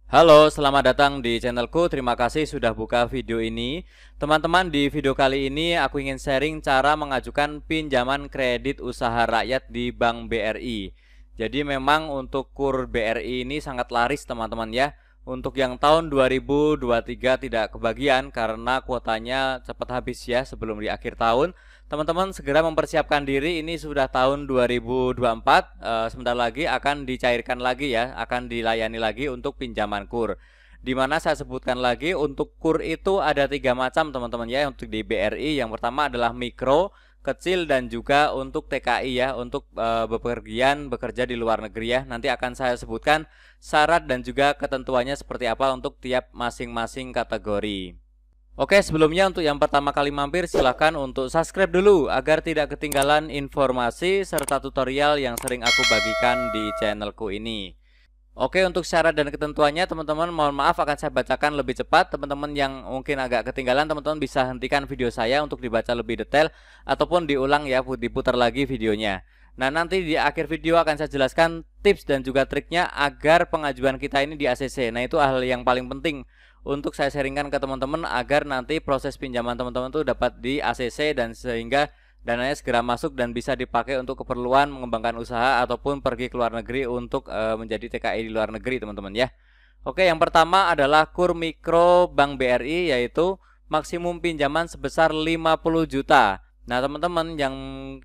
Halo, selamat datang di channelku. Terima kasih sudah buka video ini. Teman-teman, di video kali ini aku ingin sharing cara mengajukan pinjaman kredit usaha rakyat di Bank BRI. Jadi memang untuk KUR BRI ini sangat laris teman-teman ya. Untuk yang tahun 2023 tidak kebagian karena kuotanya cepat habis ya sebelum di akhir tahun. Teman-teman segera mempersiapkan diri, ini sudah tahun 2024, sebentar lagi akan dicairkan lagi ya, akan dilayani lagi untuk pinjaman KUR. Dimana saya sebutkan lagi untuk KUR itu ada 3 macam teman-teman ya untuk di BRI. Yang pertama adalah mikro, kecil, dan juga untuk TKI ya, untuk bepergian bekerja di luar negeri ya. Nanti akan saya sebutkan syarat dan juga ketentuannya seperti apa untuk tiap masing-masing kategori. Oke, sebelumnya untuk yang pertama kali mampir silahkan untuk subscribe dulu agar tidak ketinggalan informasi serta tutorial yang sering aku bagikan di channelku ini. Oke, untuk syarat dan ketentuannya teman-teman mohon maaf akan saya bacakan lebih cepat. Teman-teman yang mungkin agak ketinggalan, teman-teman bisa hentikan video saya untuk dibaca lebih detail ataupun diulang ya, diputar lagi videonya. Nah, nanti di akhir video akan saya jelaskan tips dan juga triknya agar pengajuan kita ini di ACC. Nah, itu hal yang paling penting untuk saya sharingkan ke teman-teman agar nanti proses pinjaman teman-teman itu dapat di ACC dan sehingga dananya segera masuk dan bisa dipakai untuk keperluan mengembangkan usaha ataupun pergi ke luar negeri untuk menjadi TKI di luar negeri teman-teman ya. Oke, yang pertama adalah KUR Mikro Bank BRI, yaitu maksimum pinjaman sebesar 50 juta. Nah, teman-teman yang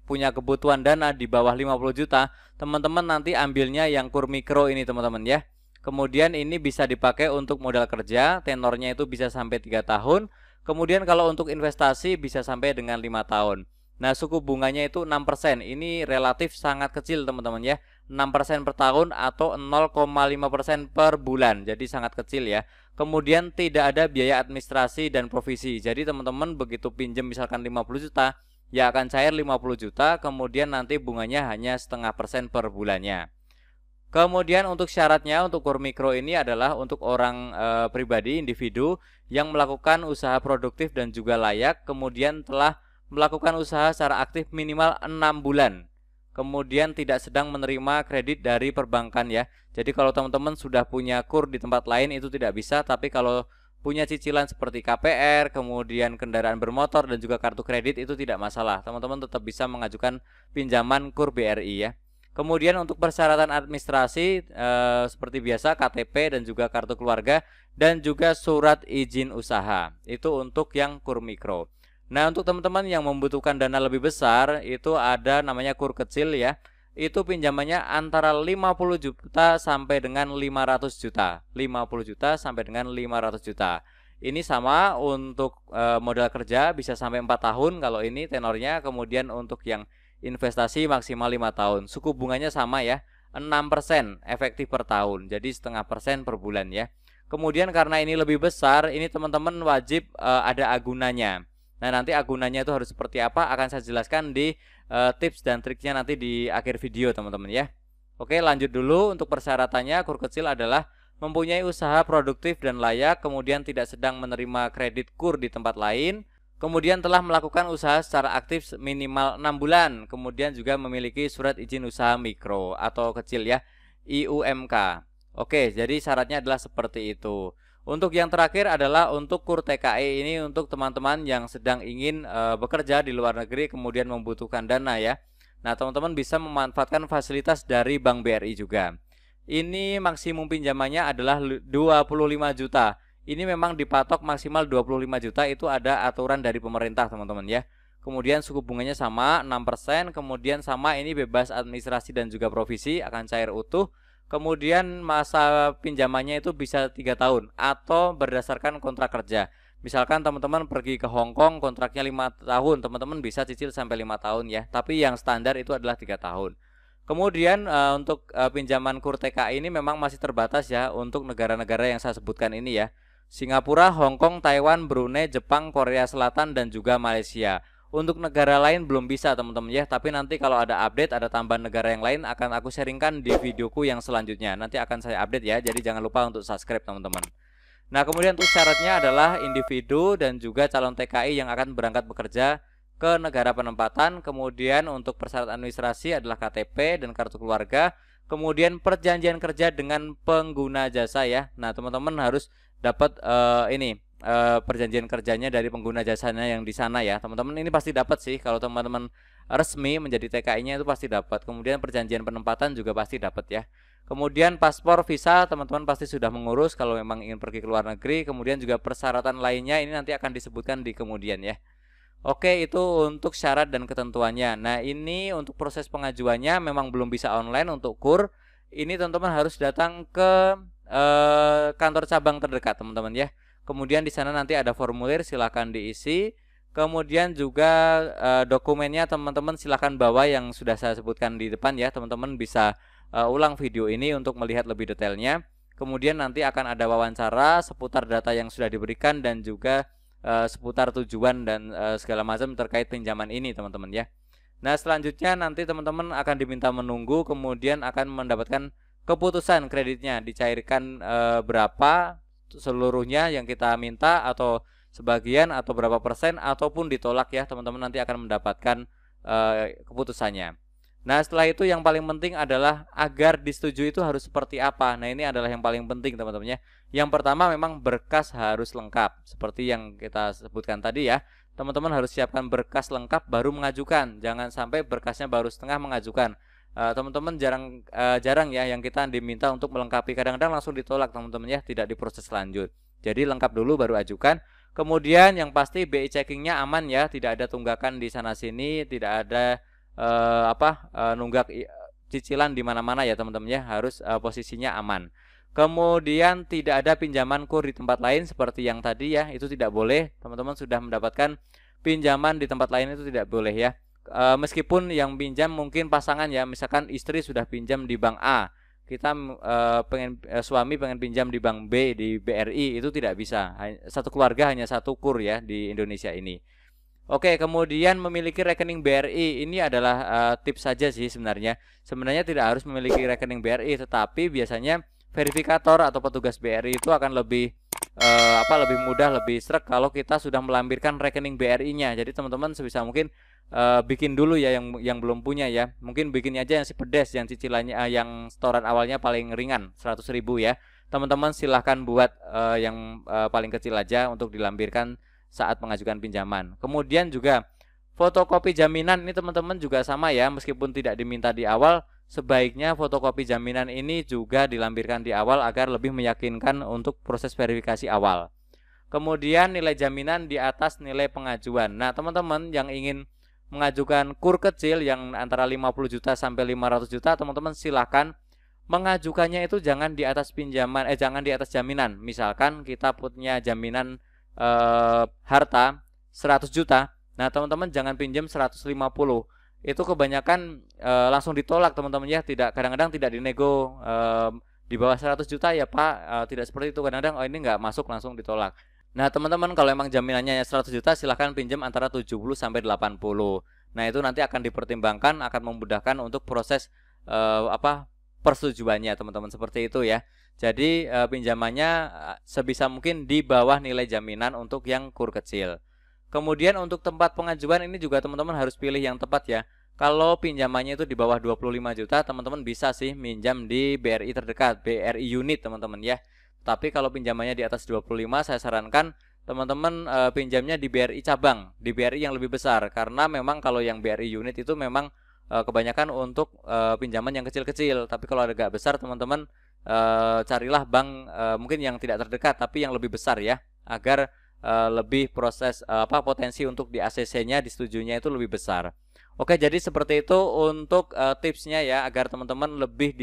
punya kebutuhan dana di bawah 50 juta, teman-teman nanti ambilnya yang KUR Mikro ini teman-teman ya. Kemudian ini bisa dipakai untuk modal kerja, tenornya itu bisa sampai 3 tahun. Kemudian kalau untuk investasi bisa sampai dengan 5 tahun. Nah, suku bunganya itu 6%. Ini relatif sangat kecil teman-teman ya. 6% per tahun atau 0,5% per bulan. Jadi sangat kecil ya. Kemudian tidak ada biaya administrasi dan provisi. Jadi teman-teman begitu pinjam misalkan 50 juta, ya akan cair 50 juta, kemudian nanti bunganya hanya 0,5% per bulannya. Kemudian untuk syaratnya untuk KUR Mikro ini adalah untuk orang pribadi, individu yang melakukan usaha produktif dan juga layak, kemudian telah melakukan usaha secara aktif minimal 6 bulan. Kemudian tidak sedang menerima kredit dari perbankan ya. Jadi kalau teman-teman sudah punya KUR di tempat lain itu tidak bisa, tapi kalau punya cicilan seperti KPR, kemudian kendaraan bermotor dan juga kartu kredit itu tidak masalah. Teman-teman tetap bisa mengajukan pinjaman KUR BRI ya. Kemudian untuk persyaratan administrasi seperti biasa KTP dan juga kartu keluarga dan juga surat izin usaha. Itu untuk yang KUR Mikro. Nah, untuk teman-teman yang membutuhkan dana lebih besar itu ada namanya KUR kecil ya. Itu pinjamannya antara 50 juta sampai dengan 500 juta. 50 juta sampai dengan 500 juta. Ini sama untuk modal kerja bisa sampai 4 tahun kalau ini tenornya. Kemudian untuk yang investasi maksimal 5 tahun. Suku bunganya sama ya, 6% efektif per tahun. Jadi 0,5% per bulan ya. Kemudian karena ini lebih besar, ini teman-teman wajib ada agunannya. Nah, nanti agunannya itu harus seperti apa akan saya jelaskan di tips dan triknya nanti di akhir video teman-teman ya. Oke, lanjut dulu untuk persyaratannya. KUR kecil adalah mempunyai usaha produktif dan layak, kemudian tidak sedang menerima kredit KUR di tempat lain, kemudian telah melakukan usaha secara aktif minimal 6 bulan. Kemudian juga memiliki surat izin usaha mikro atau kecil ya, IUMK. Oke, jadi syaratnya adalah seperti itu. Untuk yang terakhir adalah untuk KUR TKI, ini untuk teman-teman yang sedang ingin bekerja di luar negeri kemudian membutuhkan dana ya. Nah, teman-teman bisa memanfaatkan fasilitas dari Bank BRI juga. Ini maksimum pinjamannya adalah 25 juta. Ini memang dipatok maksimal 25 juta, itu ada aturan dari pemerintah teman-teman ya. Kemudian suku bunganya sama 6%, kemudian sama ini bebas administrasi dan juga provisi, akan cair utuh. Kemudian masa pinjamannya itu bisa 3 tahun atau berdasarkan kontrak kerja. Misalkan teman-teman pergi ke Hong Kong kontraknya 5 tahun, teman-teman bisa cicil sampai 5 tahun ya. Tapi yang standar itu adalah 3 tahun. Kemudian untuk pinjaman KUR TKI ini memang masih terbatas ya untuk negara-negara yang saya sebutkan ini ya. Singapura, Hong Kong, Taiwan, Brunei, Jepang, Korea Selatan, dan juga Malaysia. Untuk negara lain belum bisa teman-teman ya, tapi nanti kalau ada update, ada tambahan negara yang lain akan aku sharingkan di videoku yang selanjutnya. Nanti akan saya update ya, jadi jangan lupa untuk subscribe teman-teman. Nah, kemudian untuk syaratnya adalah individu dan juga calon TKI yang akan berangkat bekerja ke negara penempatan. Kemudian untuk persyaratan administrasi adalah KTP dan kartu keluarga. kemudian perjanjian kerja dengan pengguna jasa ya. Nah, teman-teman harus dapat perjanjian kerjanya dari pengguna jasanya yang di sana ya. Teman-teman ini pasti dapat sih kalau teman-teman resmi menjadi TKI-nya itu pasti dapat. Kemudian perjanjian penempatan juga pasti dapat ya. Kemudian paspor, visa teman-teman pasti sudah mengurus kalau memang ingin pergi ke luar negeri. Kemudian juga persyaratan lainnya ini nanti akan disebutkan di kemudian ya. Oke, itu untuk syarat dan ketentuannya. Nah, ini untuk proses pengajuannya memang belum bisa online untuk KUR. Ini teman-teman harus datang ke kantor cabang terdekat teman-teman ya. Kemudian di sana nanti ada formulir, silahkan diisi. Kemudian juga dokumennya teman-teman silahkan bawa yang sudah saya sebutkan di depan ya. Teman-teman bisa ulang video ini untuk melihat lebih detailnya. Kemudian nanti akan ada wawancara seputar data yang sudah diberikan dan juga seputar tujuan dan segala macam terkait pinjaman ini teman-teman ya. Nah, selanjutnya nanti teman-teman akan diminta menunggu, kemudian akan mendapatkan keputusan kreditnya, dicairkan berapa seluruhnya yang kita minta atau sebagian atau berapa persen ataupun ditolak ya teman-teman, nanti akan mendapatkan keputusannya. Nah, setelah itu yang paling penting adalah agar disetujui itu harus seperti apa. Nah, ini adalah yang paling penting teman-teman ya. Yang pertama memang berkas harus lengkap seperti yang kita sebutkan tadi ya. Teman-teman harus siapkan berkas lengkap baru mengajukan. Jangan sampai berkasnya baru setengah mengajukan. Teman-teman jarang ya yang kita diminta untuk melengkapi, kadang-kadang langsung ditolak teman-teman ya, tidak diproses lanjut. Jadi lengkap dulu baru ajukan. Kemudian yang pasti BI checkingnya aman ya, tidak ada tunggakan di sana sini, tidak ada nunggak cicilan di mana-mana ya teman-teman ya, harus posisinya aman. Kemudian tidak ada pinjaman KUR di tempat lain seperti yang tadi ya, itu tidak boleh. Teman-teman sudah mendapatkan pinjaman di tempat lain itu tidak boleh ya. Meskipun yang pinjam mungkin pasangan ya, misalkan istri sudah pinjam di bank A, kita suami pengen pinjam di bank B di BRI, itu tidak bisa. Satu keluarga hanya satu KUR ya di Indonesia ini. Oke, kemudian memiliki rekening BRI ini adalah tips saja sih sebenarnya. Sebenarnya tidak harus memiliki rekening BRI, tetapi biasanya verifikator atau petugas BRI itu akan lebih lebih mudah, lebih sreg kalau kita sudah melampirkan rekening BRI-nya. Jadi teman-teman sebisa mungkin bikin dulu ya yang belum punya ya. Mungkin bikin aja yang si pedes, yang cicilannya yang setoran awalnya paling ringan 100.000 ya. Teman-teman silahkan buat yang paling kecil aja untuk dilampirkan saat mengajukan pinjaman. Kemudian juga fotokopi jaminan ini teman-teman juga sama ya, meskipun tidak diminta di awal, sebaiknya fotokopi jaminan ini juga dilampirkan di awal agar lebih meyakinkan untuk proses verifikasi awal. Kemudian nilai jaminan di atas nilai pengajuan. Nah, teman-teman yang ingin mengajukan KUR kecil yang antara 50 juta sampai 500 juta, teman-teman silahkan mengajukannya itu jangan di atas pinjaman, jangan di atas jaminan. Misalkan kita punya jaminan harta 100 juta. Nah, teman-teman jangan pinjam 150. Itu kebanyakan langsung ditolak teman-teman ya, kadang-kadang tidak dinego di bawah 100 juta ya Pak, tidak seperti itu. Kadang-kadang ini nggak masuk, langsung ditolak. Nah, teman-teman kalau emang jaminannya 100 juta silahkan pinjam antara 70 sampai 80. Nah, itu nanti akan dipertimbangkan, akan memudahkan untuk proses persetujuannya teman-teman, seperti itu ya. Jadi pinjamannya sebisa mungkin di bawah nilai jaminan untuk yang KUR kecil. Kemudian untuk tempat pengajuan ini juga teman-teman harus pilih yang tepat ya. Kalau pinjamannya itu di bawah 25 juta, teman-teman bisa sih minjam di BRI terdekat, BRI unit teman-teman ya. Tapi kalau pinjamannya di atas 25, saya sarankan teman-teman pinjamnya di BRI cabang, di BRI yang lebih besar. Karena memang kalau yang BRI unit itu memang kebanyakan untuk pinjaman yang kecil-kecil. Tapi kalau agak besar teman-teman carilah bank mungkin yang tidak terdekat tapi yang lebih besar ya, agar lebih proses potensi untuk di ACC-nya disetujuinya itu lebih besar. Oke, jadi seperti itu untuk tipsnya ya, agar teman-teman lebih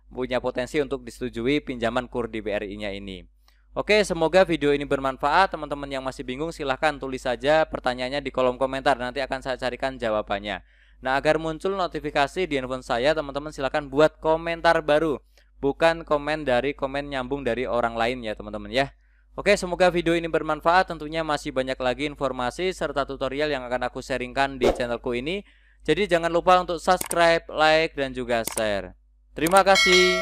punya potensi untuk disetujui pinjaman KUR di BRI-nya ini. Oke, semoga video ini bermanfaat. Teman-teman yang masih bingung silahkan tulis saja pertanyaannya di kolom komentar, nanti akan saya carikan jawabannya. Nah, agar muncul notifikasi di handphone saya, teman-teman silahkan buat komentar baru, bukan komen nyambung dari orang lain ya teman-teman ya. Oke, semoga video ini bermanfaat. Tentunya masih banyak lagi informasi serta tutorial yang akan aku sharingkan di channelku ini. Jadi jangan lupa untuk subscribe, like, dan juga share. Terima kasih.